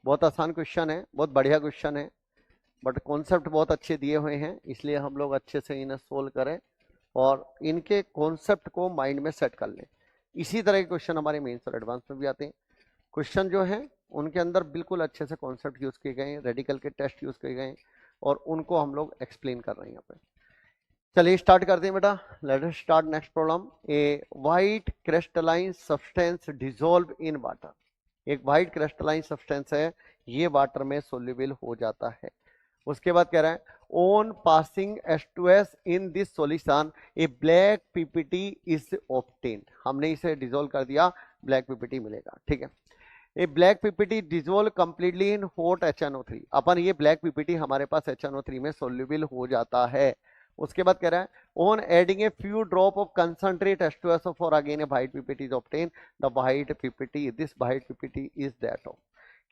बहुत आसान क्वेश्चन है, बहुत बढ़िया क्वेश्चन है, बट कॉन्सेप्ट बहुत अच्छे दिए हुए हैं, इसलिए हम लोग अच्छे से इन्हें सोल्व करें और इनके कॉन्सेप्ट को माइंड में सेट कर लें। इसी तरह के क्वेश्चन हमारे मेंस और एडवांस में भी आते हैं। क्वेश्चन जो है उनके अंदर बिल्कुल अच्छे से कॉन्सेप्ट यूज किए गए हैं, रेडिकल के टेस्ट यूज किए गए हैं और उनको हम लोग एक्सप्लेन कर रहे हैं यहाँ पे। चलिए स्टार्ट करते हैं बेटा। Let us start next problem. A white crystalline substance dissolve in water. एक वाइट क्रिस्टलाइन सब्सटेंस है, ये वाटर में सोल्यूबल हो जाता है। उसके बाद कह रहा है on passing H2S in this solution A black PPT is obtained. हमने इसे डिसॉल्व कर दिया, ब्लैक पीपीटी मिलेगा। ठीक है, a black PPT dissolve completely in hot HNO3। अपन ये ब्लैक पीपीटी हमारे पास HNO3 में सोल्यूबल हो जाता है। उसके बाद कह रहा है on adding a few drop of concentrate H2SO4 again a white PPT is obtain. The white PPT, this white PPT is that of.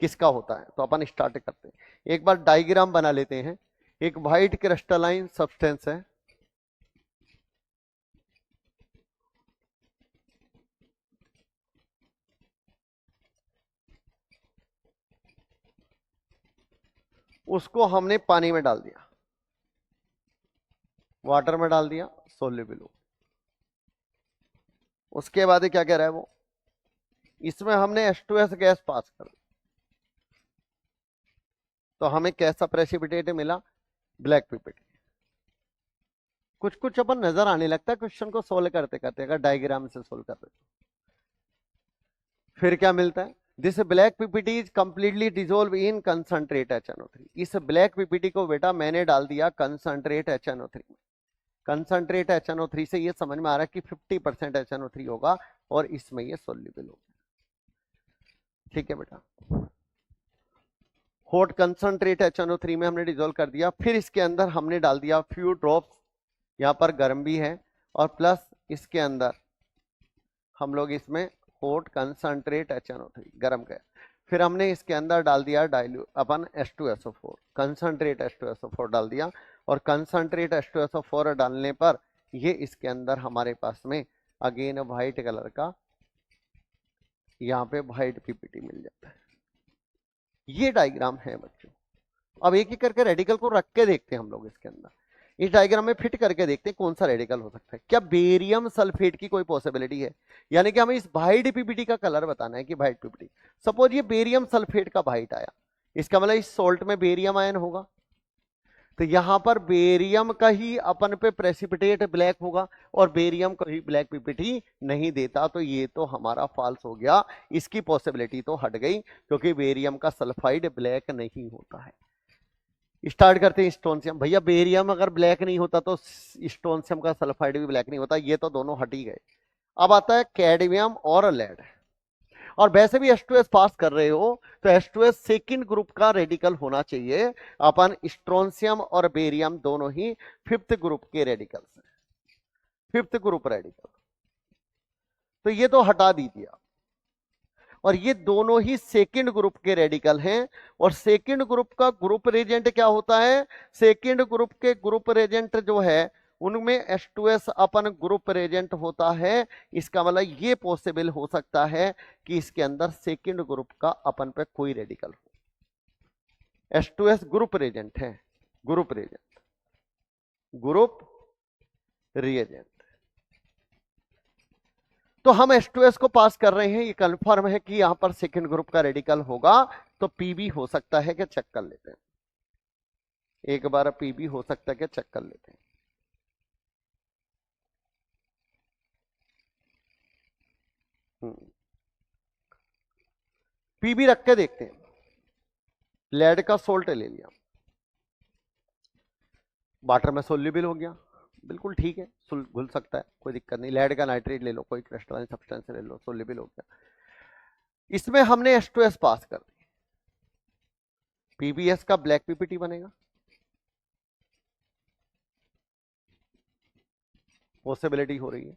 किसका होता है? तो अपन स्टार्ट करते हैं, एक बार डायग्राम बना लेते हैं। एक व्हाइट क्रिस्टलाइन सब्सटेंस है, उसको हमने पानी में डाल दिया, वाटर में डाल दिया, सोल्यूबल हो। उसके बाद क्या कह रहा है वो, इसमें हमने H2S गैस पास कर दी, तो हमें कैसा प्रेसिपिटेट मिला? Black PPT. कुछ कुछ अपन नजर आने लगता है क्वेश्चन को सोल्व करते करते, अगर डायग्राम से सोल्व कर रहे। फिर क्या मिलता है? This black PPT is completely dissolve in concentrate HNO3। इस ब्लैक पीपीटी को बेटा मैंने डाल दिया कंसंट्रेट HNO3 में। कंसंट्रेट HNO3 से ये समझ में आ रहा है कि 50% HNO3 होगा और इसमें ये सोल्यूबल होगा। ठीक है बेटा, हॉट कंसंट्रेट HNO3 में हमने डिसॉल्व कर दिया। फिर इसके अंदर हमने डाल दिया फ्यू ड्रॉप्स, यहाँ पर गर्म भी है, और प्लस इसके अंदर हम लोग इसमें हॉट कंसंट्रेट HNO3 गर्म गया। फिर हमने इसके अंदर डाल दिया डाइल्यूट अपन H2SO4, कंसंट्रेट H2SO4 डाल दिया, और कंसंट्रेट H2SO4 डालने पर ये इसके अंदर हमारे पास में अगेन व्हाइट कलर का यहाँ पे व्हाइट पीपीटी मिल जाता है। ये डायग्राम है बच्चों। अब एक एक करके रेडिकल को रख के देखते हैं हम लोग इसके अंदर, इस डायग्राम में फिट करके देखते हैं कौन सा रेडिकल हो सकता है। क्या बेरियम सल्फेट की कोई पॉसिबिलिटी है? यानी कि हमें इस व्हाइट पीपीटी का कलर बताना है कि व्हाइट पीपीटी, सपोज ये बेरियम सल्फेट का व्हाइट आया, इसका मतलब इस सोल्ट में बेरियम आयन होगा, तो यहां पर बेरियम का ही अपन पे प्रेसिपिटेट ब्लैक होगा और बेरियम का ही ब्लैक पीपीटी नहीं देता, तो ये तो हमारा फॉल्स हो गया, इसकी पॉसिबिलिटी तो हट गई, क्योंकि बेरियम का सल्फाइड ब्लैक नहीं होता है। स्टार्ट करते हैं स्टोनशियम। भैया बेरियम अगर ब्लैक नहीं होता तो स्टोनशियम का सल्फाइड भी ब्लैक नहीं होता, ये तो दोनों हट ही गए। अब आता है कैडमियम और लेड, और वैसे भी H2S पास कर रहे हो तो H2S सेकंड ग्रुप का रेडिकल होना चाहिए। अपन स्ट्रोंशियम और बेरियम दोनों ही फिफ्थ ग्रुप के रेडिकल्स हैं, फिफ्थ ग्रुप रेडिकल, तो ये तो हटा दीजिए। और ये दोनों ही सेकंड ग्रुप के रेडिकल हैं, और सेकंड ग्रुप का ग्रुप रेजेंट क्या होता है? सेकंड ग्रुप के ग्रुप रेजेंट जो है उनमें H2S अपन ग्रुप रेजेंट होता है। इसका मतलब ये पॉसिबल हो सकता है कि इसके अंदर सेकंड ग्रुप का अपन पे कोई रेडिकल हो। H2S ग्रुप रेजेंट है, ग्रुप रेजेंट, ग्रुप रिएजेंट। तो हम H2S को पास कर रहे हैं, ये कंफर्म है कि यहां पर सेकंड ग्रुप का रेडिकल होगा, तो Pb हो सकता है कि चेक कर लेते हैं, एक बार Pb हो सकता है कि चेक कर लेते हैं। Pb रख के देखते हैं। लेड का सोल्ट ले लिया, वाटर में सोल्यूबल हो गया, बिल्कुल ठीक है, घुल सकता है, कोई दिक्कत नहीं। लेड का नाइट्रेट ले लो, कोई क्रिस्टलाइन सब्सटेंस ले लो, सोल्यूबल हो गया। इसमें हमने H2S पास कर दिया, PbS का ब्लैक पीपीटी बनेगा, पॉसिबिलिटी हो रही है।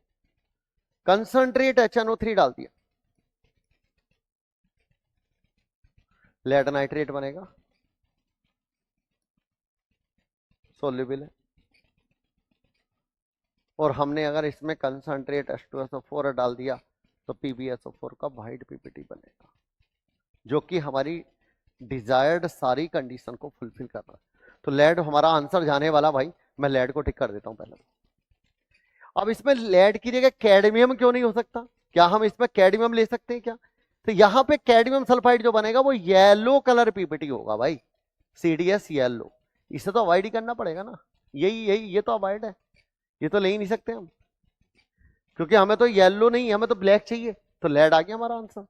कंसंट्रेट HNO3 डाल दिया, लेड नाइट्रेट बनेगा, सोल्यूबल है। और हमने अगर इसमें कंसंट्रेट H2SO4 डाल दिया तो PbSO4 का व्हाइट पीपीटी बनेगा, जो कि हमारी डिजायर्ड सारी कंडीशन को फुलफिल कर रहा है। तो लेड हमारा आंसर जाने वाला भाई, मैं लेड को टिक कर देता हूं पहले। अब इसमें लेड की जगह कैडमियम क्यों नहीं हो सकता? क्या हम इसमें कैडमियम ले सकते हैं क्या? तो यहां पे कैडमियम सल्फाइड जो बनेगा वो येलो कलर पीपीटी होगा भाई, CDS येलो। इसे तो अवॉइड ही करना पड़ेगा ना, यही यही ये तो अवॉइड है, ये तो ले ही नहीं सकते हम, क्योंकि हमें तो येलो नहीं, हमें तो ब्लैक चाहिए। तो लेड आ गया हमारा आंसर,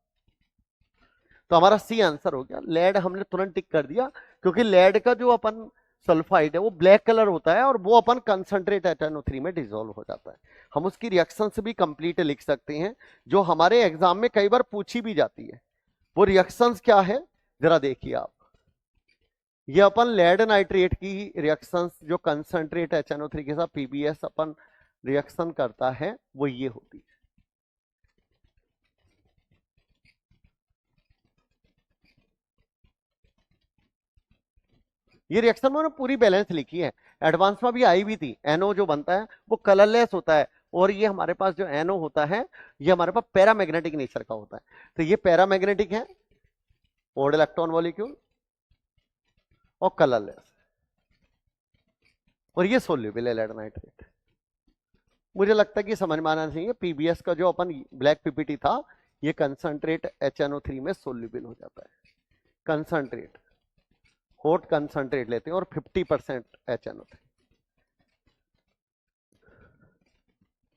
तो हमारा सी आंसर हो गया। लेड हमने तुरंत टिक कर दिया, क्योंकि लेड का जो अपन सल्फाइड है वो ब्लैक कलर होता है और वो अपन कंसंट्रेट HNO3 में डिसॉल्व हो जाता है। हम उसकी रिएक्शन से भी कंप्लीट लिख सकते हैं, जो हमारे एग्जाम में कई बार पूछी भी जाती है। वो रिएक्शंस क्या है जरा देखिए आप। ये अपन लेड नाइट्रेट की रिएक्शंस जो कंसंट्रेट HNO3 के साथ PBS अपन रिएक्शन करता है वो ये होती है। ये रिएक्शन मैंने पूरी बैलेंस लिखी है, एडवांस में भी आई भी थी। NO जो बनता है वो कलरलेस होता है, और ये हमारे पास जो NO होता है ये हमारे पास पैरामैग्नेटिक नेचर का होता है। तो ये पैरामैग्नेटिक है, ओड इलेक्ट्रॉन मॉलिक्यूल, और कलरलेस, और ये सोल्यूबल है लेड नाइट्रेट। मुझे लगता है कि समझ में आना चाहिए। PBS का जो अपन ब्लैक PPT था, ये कंसंट्रेट HNO3 में सोल्यूबल हो जाता है। कंसंट्रेट, हॉट कंसंट्रेट लेते हैं और 50% HNO3।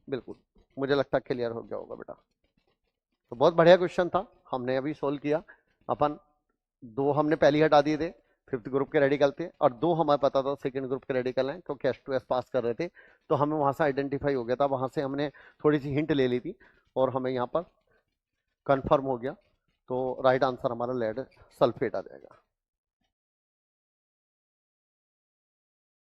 बिल्कुल, मुझे लगता है क्लियर हो गया होगा बेटा। तो बहुत बढ़िया क्वेश्चन था, हमने अभी सोल्व किया। अपन दो हमने पहली हटा दिए थे, 5th ग्रुप के रेडिकल थे, और दो हमें पता था 2nd ग्रुप के रेडिकल हैं, क्योंकि H2S पास कर रहे थे, तो हमें वहां से आइडेंटिफाई हो गया था, वहां से हमने थोड़ी सी हिंट ले ली थी और हमें यहाँ पर कंफर्म हो गया। तो राइट आंसर हमारा लेड सल्फेट आ जाएगा।